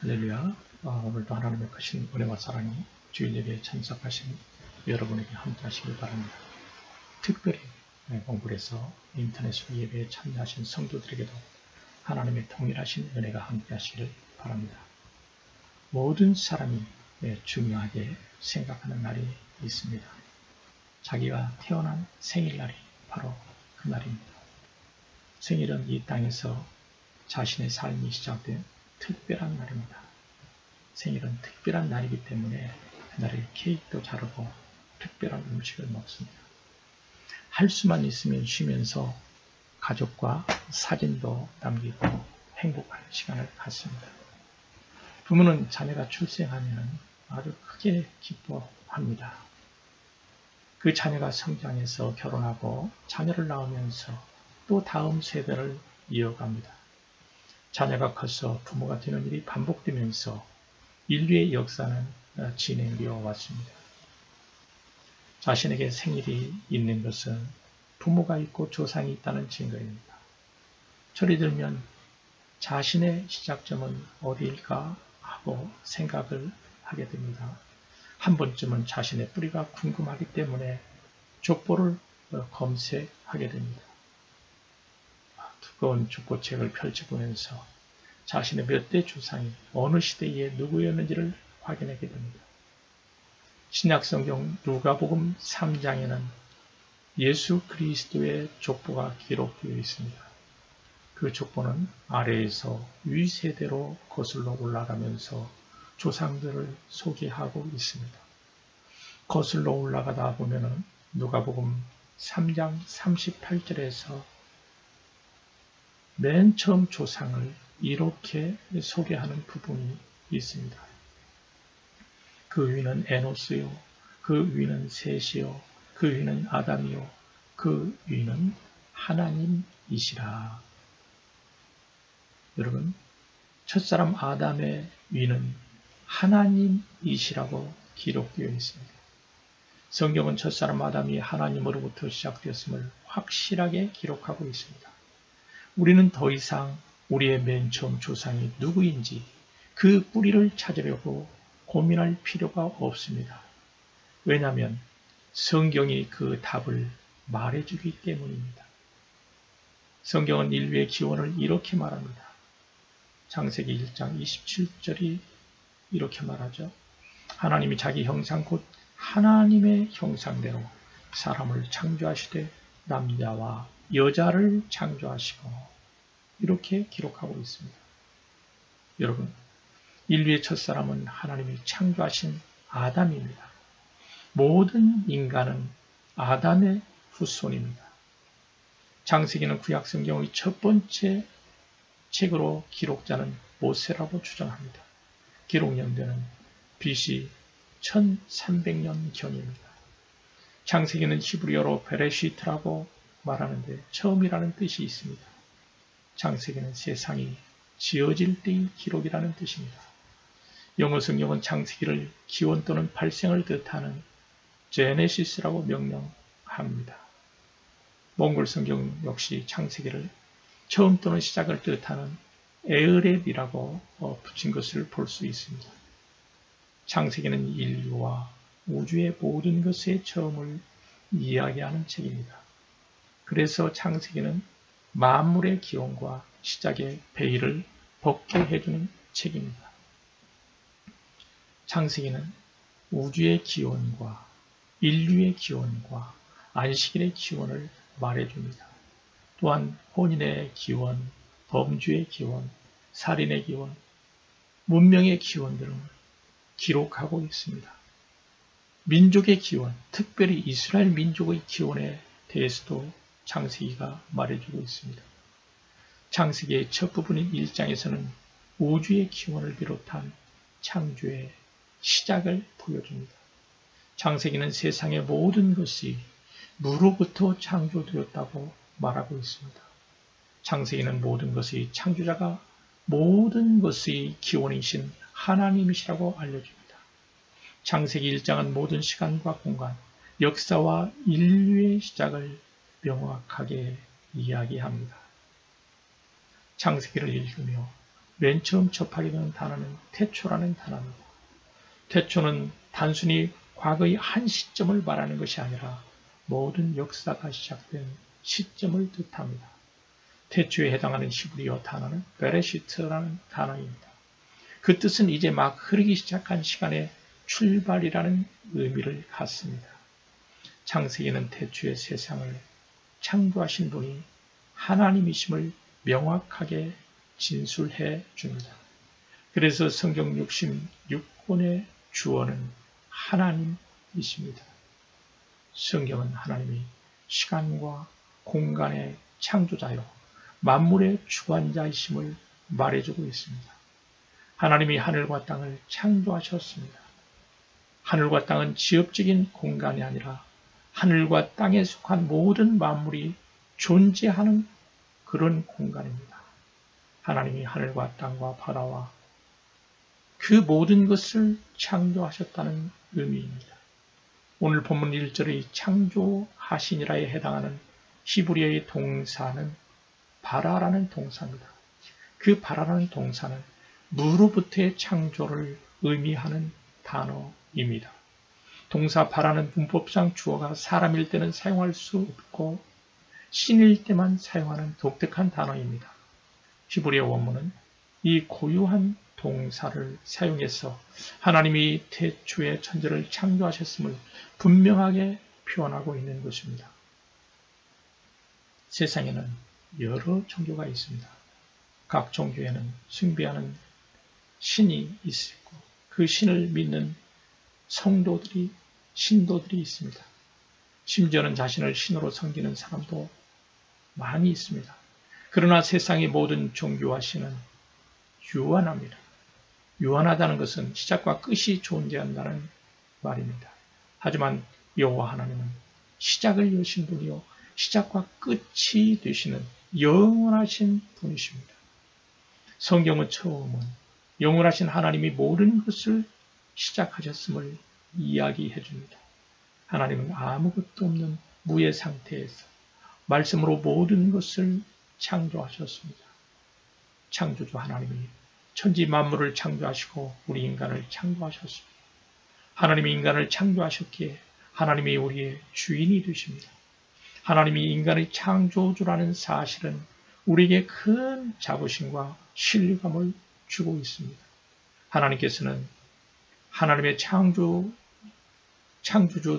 할렐루야. 오늘도 하나님의 크신 은혜와 사랑이 주일 예배에 참석하신 여러분에게 함께 하시길 바랍니다. 특별히 공부를 해서 인터넷으로 예배에 참여하신 성도들에게도 하나님의 동일하신 은혜가 함께 하시길 바랍니다. 모든 사람이 중요하게 생각하는 날이 있습니다. 자기가 태어난 생일날이 바로 그 날입니다. 생일은 이 땅에서 자신의 삶이 시작된 특별한 날입니다. 생일은 특별한 날이기 때문에 그날에 케이크도 자르고 특별한 음식을 먹습니다. 할 수만 있으면 쉬면서 가족과 사진도 남기고 행복한 시간을 갖습니다. 부모는 자녀가 출생하면 아주 크게 기뻐합니다. 그 자녀가 성장해서 결혼하고 자녀를 낳으면서 또 다음 세대를 이어갑니다. 자녀가 커서 부모가 되는 일이 반복되면서 인류의 역사는 진행되어 왔습니다. 자신에게 생일이 있는 것은 부모가 있고 조상이 있다는 증거입니다. 철이 들면 자신의 시작점은 어디일까 하고 생각을 하게 됩니다. 한 번쯤은 자신의 뿌리가 궁금하기 때문에 족보를 검색하게 됩니다. 두꺼운 족보책을 펼쳐보면서 자신의 몇 대 조상이 어느 시대에 누구였는지를 확인하게 됩니다. 신약성경 누가복음 3장에는 예수 그리스도의 족보가 기록되어 있습니다. 그 족보는 아래에서 위세대로 거슬러 올라가면서 조상들을 소개하고 있습니다. 거슬러 올라가다 보면은 누가복음 3장 38절에서 맨 처음 조상을 이렇게 소개하는 부분이 있습니다. 그 위는 에노스요, 그 위는 셋이요, 그 위는 아담이요, 그 위는 하나님이시라. 여러분, 첫사람 아담의 위는 하나님이시라고 기록되어 있습니다. 성경은 첫사람 아담이 하나님으로부터 시작되었음을 확실하게 기록하고 있습니다. 우리는 더 이상 우리의 맨 처음 조상이 누구인지 그 뿌리를 찾으려고 고민할 필요가 없습니다. 왜냐하면 성경이 그 답을 말해주기 때문입니다. 성경은 인류의 기원을 이렇게 말합니다. 창세기 1장 27절이 이렇게 말하죠. 하나님이 자기 형상 곧 하나님의 형상대로 사람을 창조하시되 남자와 여자를 창조하시고 이렇게 기록하고 있습니다. 여러분, 인류의 첫사람은 하나님이 창조하신 아담입니다. 모든 인간은 아담의 후손입니다. 창세기는 구약성경의 첫 번째 책으로 기록자는 모세라고 주장합니다. 기록 연대는 BC 1300년경입니다. 창세기는 히브리어로 베레시트라고 말하는데 처음이라는 뜻이 있습니다. 창세기는 세상이 지어질 때의 기록이라는 뜻입니다. 영어 성경은 창세기를 기원 또는 발생을 뜻하는 제네시스라고 명명합니다. 몽골 성경 역시 창세기를 처음 또는 시작을 뜻하는 에으렛이라고 붙인 것을 볼 수 있습니다. 창세기는 인류와 우주의 모든 것의 처음을 이야기하는 책입니다. 그래서 창세기는 만물의 기원과 시작의 베일을 벗게 해주는 책입니다. 창세기는 우주의 기원과 인류의 기원과 안식일의 기원을 말해줍니다. 또한 혼인의 기원, 범죄의 기원, 살인의 기원, 문명의 기원 등을 기록하고 있습니다. 민족의 기원, 특별히 이스라엘 민족의 기원에 대해서도 창세기가 말해주고 있습니다. 창세기의 첫 부분인 1장에서는 우주의 기원을 비롯한 창조의 시작을 보여줍니다. 창세기는 세상의 모든 것이 무로부터 창조되었다고 말하고 있습니다. 창세기는 모든 것이 창조자가 모든 것의 기원이신 하나님이시라고 알려줍니다. 창세기 1장은 모든 시간과 공간, 역사와 인류의 시작을 명확하게 이야기합니다. 창세기를 읽으며 맨 처음 접하게 되는 단어는 태초라는 단어입니다. 태초는 단순히 과거의 한 시점을 말하는 것이 아니라 모든 역사가 시작된 시점을 뜻합니다. 태초에 해당하는 히브리어 단어는 베레시트라는 단어입니다. 그 뜻은 이제 막 흐르기 시작한 시간의 출발이라는 의미를 갖습니다. 창세기는 태초의 세상을 창조하신 분이 하나님이심을 명확하게 진술해 줍니다. 그래서 성경 66권의 주어는 하나님이십니다. 성경은 하나님이 시간과 공간의 창조자요 만물의 주관자이심을 말해주고 있습니다. 하나님이 하늘과 땅을 창조하셨습니다. 하늘과 땅은 지엽적인 공간이 아니라 하늘과 땅에 속한 모든 만물이 존재하는 그런 공간입니다. 하나님이 하늘과 땅과 바다와 그 모든 것을 창조하셨다는 의미입니다. 오늘 본문 1절의 창조하시니라에 해당하는 히브리어의 동사는 바라라는 동사입니다. 그 바라라는 동사는 무로부터의 창조를 의미하는 단어입니다. 동사 바라는 문법상 주어가 사람일 때는 사용할 수 없고 신일 때만 사용하는 독특한 단어입니다. 히브리어 원문은 이 고유한 동사를 사용해서 하나님이 태초에 천지를 창조하셨음을 분명하게 표현하고 있는 것입니다. 세상에는 여러 종교가 있습니다. 각 종교에는 숭배하는 신이 있고 그 신을 믿는 성도들이, 신도들이 있습니다. 심지어는 자신을 신으로 섬기는 사람도 많이 있습니다. 그러나 세상의 모든 종교와 신은 유한합니다. 유한하다는 것은 시작과 끝이 존재한다는 말입니다. 하지만 여호와 하나님은 시작을 여신 분이요 시작과 끝이 되시는 영원하신 분이십니다. 성경은 처음은 영원하신 하나님이 모든 것을 시작하셨음을 이야기해 줍니다. 하나님은 아무것도 없는 무의 상태에서 말씀으로 모든 것을 창조하셨습니다. 창조주 하나님이 천지 만물을 창조하시고 우리 인간을 창조하셨습니다. 하나님이 인간을 창조하셨기에 하나님이 우리의 주인이 되십니다. 하나님이 인간의 창조주라는 사실은 우리에게 큰 자부심과 신뢰감을 주고 있습니다. 하나님께서는 하나님의 창조주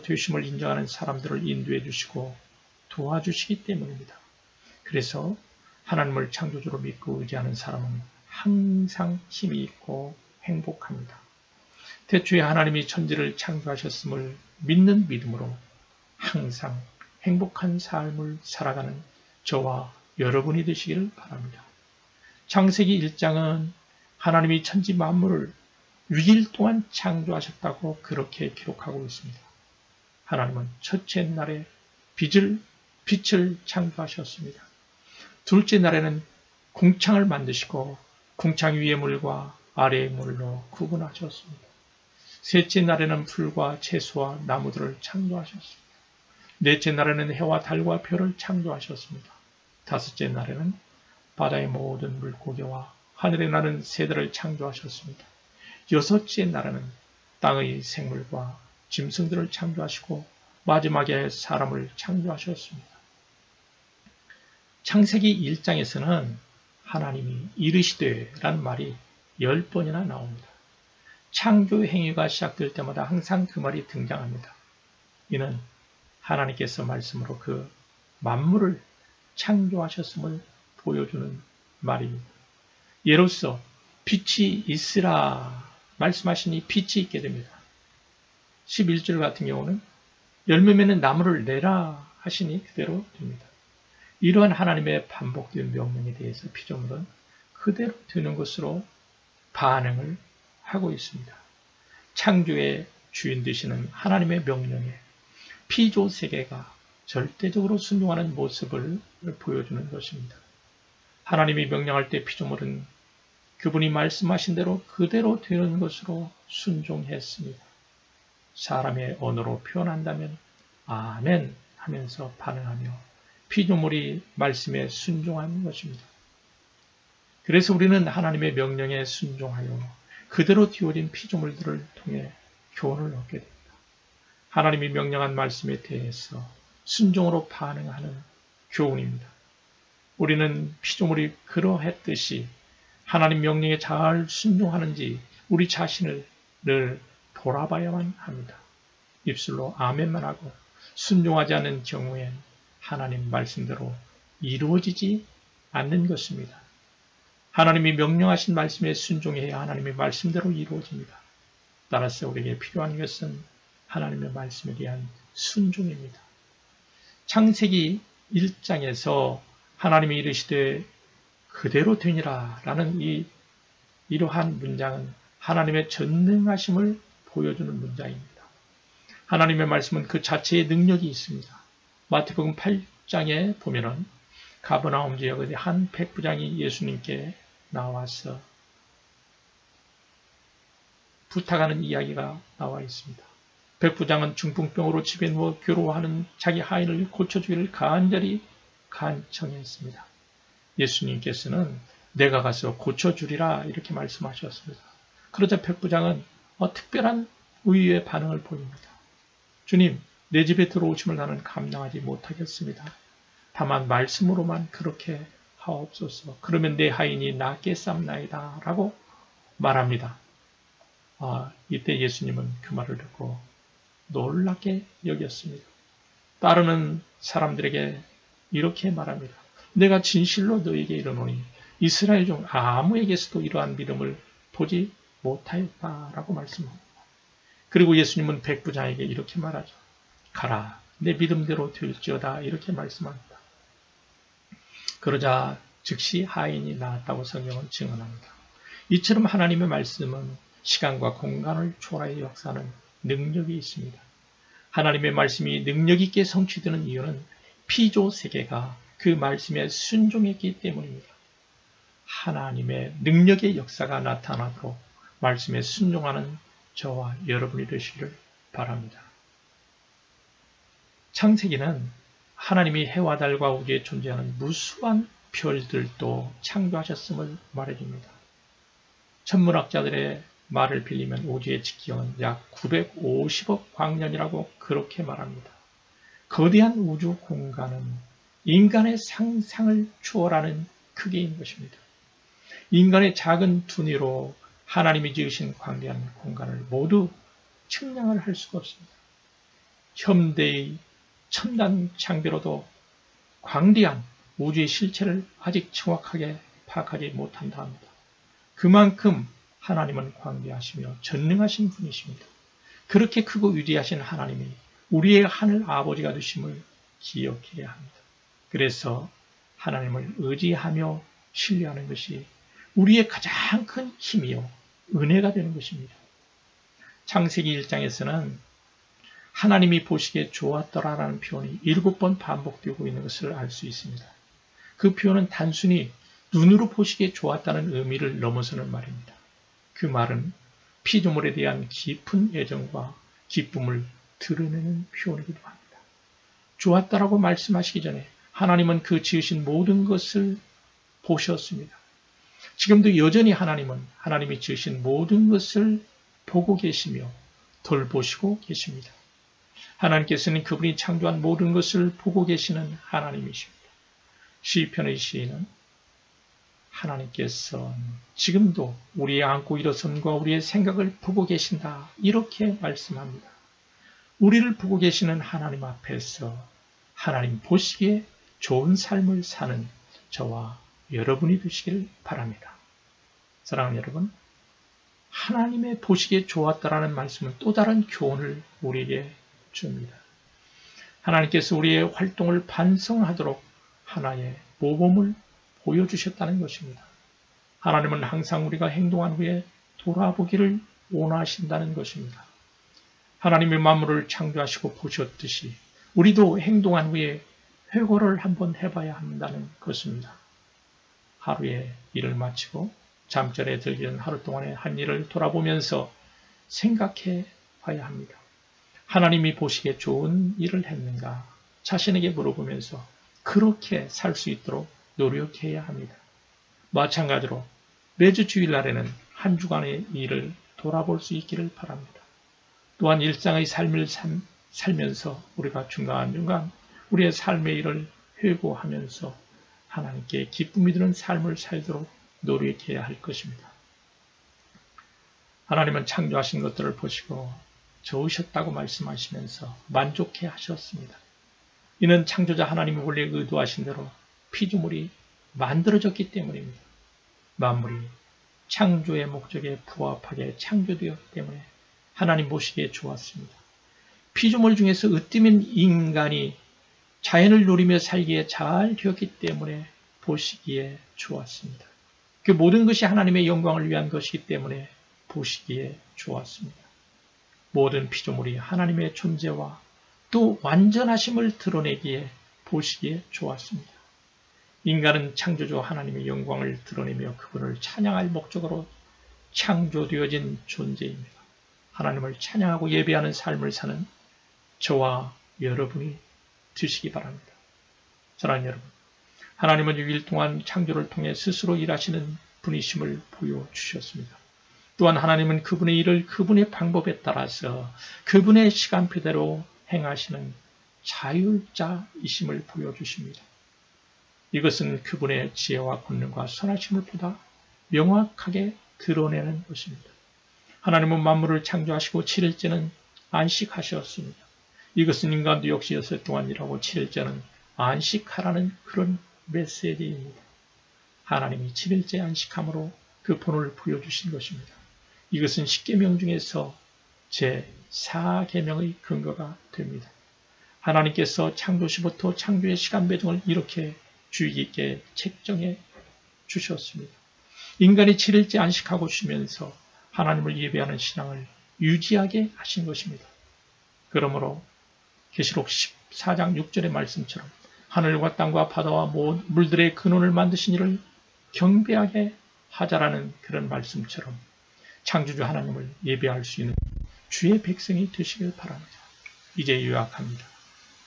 되심을 인정하는 사람들을 인도해 주시고 도와주시기 때문입니다. 그래서 하나님을 창조주로 믿고 의지하는 사람은 항상 힘이 있고 행복합니다. 태초에 하나님이 천지를 창조하셨음을 믿는 믿음으로 항상 행복한 삶을 살아가는 저와 여러분이 되시기를 바랍니다. 창세기 1장은 하나님이 천지 만물을 6일 동안 창조하셨다고 그렇게 기록하고 있습니다. 하나님은 첫째 날에 빛을 창조하셨습니다. 둘째 날에는 궁창을 만드시고 궁창 위의 물과 아래의 물로 구분하셨습니다. 셋째 날에는 풀과 채소와 나무들을 창조하셨습니다. 넷째 날에는 해와 달과 별을 창조하셨습니다. 다섯째 날에는 바다의 모든 물고기와 하늘에 나는 새들을 창조하셨습니다. 여섯째 날에는 땅의 생물과 짐승들을 창조하시고 마지막에 사람을 창조하셨습니다. 창세기 1장에서는 하나님이 이르시되 라는 말이 10번이나 나옵니다. 창조 행위가 시작될 때마다 항상 그 말이 등장합니다. 이는 하나님께서 말씀으로 그 만물을 창조하셨음을 보여주는 말입니다. 예로서 빛이 있으라 말씀하시니 빛이 있게 됩니다. 11절 같은 경우는 열매 맺는 나무를 내라 하시니 그대로 됩니다. 이러한 하나님의 반복된 명령에 대해서 피조물은 그대로 되는 것으로 반응을 하고 있습니다. 창조의 주인 되시는 하나님의 명령에 피조 세계가 절대적으로 순종하는 모습을 보여주는 것입니다. 하나님이 명령할 때 피조물은 그분이 말씀하신 대로 그대로 되는 것으로 순종했습니다. 사람의 언어로 표현한다면 아멘 하면서 반응하며 피조물이 말씀에 순종한 것입니다. 그래서 우리는 하나님의 명령에 순종하여 그대로 띄워진 피조물들을 통해 교훈을 얻게 됩니다. 하나님이 명령한 말씀에 대해서 순종으로 반응하는 교훈입니다. 우리는 피조물이 그러했듯이 하나님 명령에 잘 순종하는지 우리 자신을 늘 돌아봐야만 합니다. 입술로 아멘만 하고 순종하지 않는 경우엔 하나님 말씀대로 이루어지지 않는 것입니다. 하나님이 명령하신 말씀에 순종해야 하나님의 말씀대로 이루어집니다. 따라서 우리에게 필요한 것은 하나님의 말씀에 대한 순종입니다. 창세기 1장에서 하나님이 이르시되 그대로 되니라 라는 이러한 문장은 하나님의 전능하심을 보여주는 문장입니다. 하나님의 말씀은 그 자체의 능력이 있습니다. 마태복음 8장에 보면은 가버나움 지역의 한 백부장이 예수님께 나와서 부탁하는 이야기가 나와 있습니다. 백부장은 중풍병으로 집에 누워 괴로워하는 자기 하인을 고쳐주기를 간절히 간청했습니다. 예수님께서는 내가 가서 고쳐주리라 이렇게 말씀하셨습니다. 그러자 백부장은 특별한 의외의 반응을 보입니다. 주님, 내 집에 들어오심을 나는 감당하지 못하겠습니다. 다만 말씀으로만 그렇게 하옵소서. 그러면 내 하인이 낫겠사옵나이다 라고 말합니다. 이때 예수님은 그 말을 듣고 놀랍게 여겼습니다. 따르는 사람들에게 이렇게 말합니다. 내가 진실로 너에게 이르노니 이스라엘 중 아무에게서도 이러한 믿음을 보지 못하였다라고 말씀합니다. 그리고 예수님은 백부장에게 이렇게 말하죠. 가라, 내 믿음대로 될지어다 이렇게 말씀합니다. 그러자 즉시 하인이 나았다고 성경은 증언합니다. 이처럼 하나님의 말씀은 시간과 공간을 초월하여 역사하는 능력이 있습니다. 하나님의 말씀이 능력 있게 성취되는 이유는 피조 세계가 그 말씀에 순종했기 때문입니다. 하나님의 능력의 역사가 나타나도록 말씀에 순종하는 저와 여러분이 되시기를 바랍니다. 창세기는 하나님이 해와 달과 우주에 존재하는 무수한 별들도 창조하셨음을 말해줍니다. 천문학자들의 말을 빌리면 우주의 직경은 약 950억 광년이라고 그렇게 말합니다. 거대한 우주 공간은 인간의 상상을 초월하는 크기인 것입니다. 인간의 작은 두뇌로 하나님이 지으신 광대한 공간을 모두 측량을 할 수가 없습니다. 현대의 첨단 장비로도 광대한 우주의 실체를 아직 정확하게 파악하지 못한다 합니다. 그만큼 하나님은 광대하시며 전능하신 분이십니다. 그렇게 크고 위대하신 하나님이 우리의 하늘 아버지가 되심을 기억해야 합니다. 그래서 하나님을 의지하며 신뢰하는 것이 우리의 가장 큰 힘이요 은혜가 되는 것입니다. 창세기 1장에서는 하나님이 보시기에 좋았더라라는 표현이 7번 반복되고 있는 것을 알 수 있습니다. 그 표현은 단순히 눈으로 보시기에 좋았다는 의미를 넘어서는 말입니다. 그 말은 피조물에 대한 깊은 애정과 기쁨을 드러내는 표현이기도 합니다. 좋았다라고 말씀하시기 전에 하나님은 그 지으신 모든 것을 보셨습니다. 지금도 여전히 하나님은 하나님이 지으신 모든 것을 보고 계시며 돌보시고 계십니다. 하나님께서는 그분이 창조한 모든 것을 보고 계시는 하나님이십니다. 시편의 시인은 하나님께서 지금도 우리의 안고 일어선과 우리의 생각을 보고 계신다 이렇게 말씀합니다. 우리를 보고 계시는 하나님 앞에서 하나님 보시기에 좋은 삶을 사는 저와 여러분이 되시길 바랍니다. 사랑하는 여러분, 하나님의 보시기에 좋았다라는 말씀은 또 다른 교훈을 우리에게 줍니다. 하나님께서 우리의 활동을 반성하도록 하나의 모범을 보여주셨다는 것입니다. 하나님은 항상 우리가 행동한 후에 돌아보기를 원하신다는 것입니다. 하나님의 만물을 창조하시고 보셨듯이 우리도 행동한 후에 회고를 한번 해봐야 한다는 것입니다. 하루에 일을 마치고 잠자리에 들기 전 하루 동안의 한 일을 돌아보면서 생각해 봐야 합니다. 하나님이 보시기에 좋은 일을 했는가 자신에게 물어보면서 그렇게 살 수 있도록 노력해야 합니다. 마찬가지로 매주 주일날에는 한 주간의 일을 돌아볼 수 있기를 바랍니다. 또한 일상의 삶을 살면서 우리가 중간중간 우리의 삶의 일을 회고하면서 하나님께 기쁨이 드는 삶을 살도록 노력해야 할 것입니다. 하나님은 창조하신 것들을 보시고 좋으셨다고 말씀하시면서 만족해 하셨습니다. 이는 창조자 하나님이 원래 의도하신 대로 피조물이 만들어졌기 때문입니다. 만물이 창조의 목적에 부합하게 창조되었기 때문에 하나님 보시기에 좋았습니다. 피조물 중에서 으뜸인 인간이 자연을 누리며 살기에 잘 되었기 때문에 보시기에 좋았습니다. 그 모든 것이 하나님의 영광을 위한 것이기 때문에 보시기에 좋았습니다. 모든 피조물이 하나님의 존재와 또 완전하심을 드러내기에 보시기에 좋았습니다. 인간은 창조주 하나님의 영광을 드러내며 그분을 찬양할 목적으로 창조되어진 존재입니다. 하나님을 찬양하고 예배하는 삶을 사는 저와 여러분이 되시기 바랍니다. 사랑하는 여러분, 하나님은 6일 동안 창조를 통해 스스로 일하시는 분이심을 보여주셨습니다. 또한 하나님은 그분의 일을 그분의 방법에 따라서 그분의 시간표대로 행하시는 자율자이심을 보여주십니다. 이것은 그분의 지혜와 권능과 선하심을 보다 명확하게 드러내는 것입니다. 하나님은 만물을 창조하시고 7일째는 안식하셨습니다. 이것은 인간도 역시 6일 동안 일하고 7일째는 안식하라는 그런 메시지입니다. 하나님이 7일째 안식함으로 그 본을 보여주신 것입니다. 이것은 10계명 중에서 제4계명의 근거가 됩니다. 하나님께서 창조시부터 창조의 시간 배정을 이렇게 주의 깊게 책정해 주셨습니다. 인간이 7일째 안식하고 쉬면서 하나님을 예배하는 신앙을 유지하게 하신 것입니다. 그러므로 계시록 14장 6절의 말씀처럼 하늘과 땅과 바다와 모든 물들의 근원을 만드신 이를 경배하게 하자라는 그런 말씀처럼 창조주 하나님을 예배할 수 있는 주의 백성이 되시길 바랍니다. 이제 요약합니다.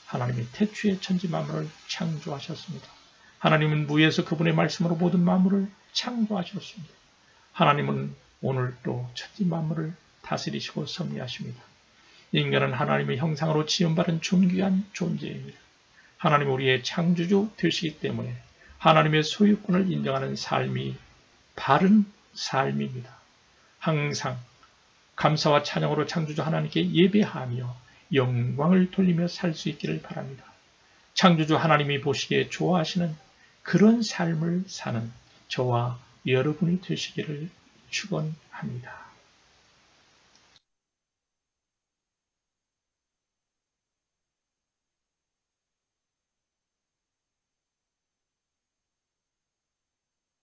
하나님이 태초에 천지 만물을 창조하셨습니다. 하나님은 무에서 그분의 말씀으로 모든 만물을 창조하셨습니다. 하나님은 오늘도 천지 만물을 다스리시고 섭리하십니다. 인간은 하나님의 형상으로 지음받은 존귀한 존재입니다. 하나님 우리의 창조주 되시기 때문에 하나님의 소유권을 인정하는 삶이 바른 삶입니다. 항상 감사와 찬양으로 창조주 하나님께 예배하며 영광을 돌리며 살 수 있기를 바랍니다. 창조주 하나님이 보시기에 좋아하시는 그런 삶을 사는 저와 여러분이 되시기를 축원합니다.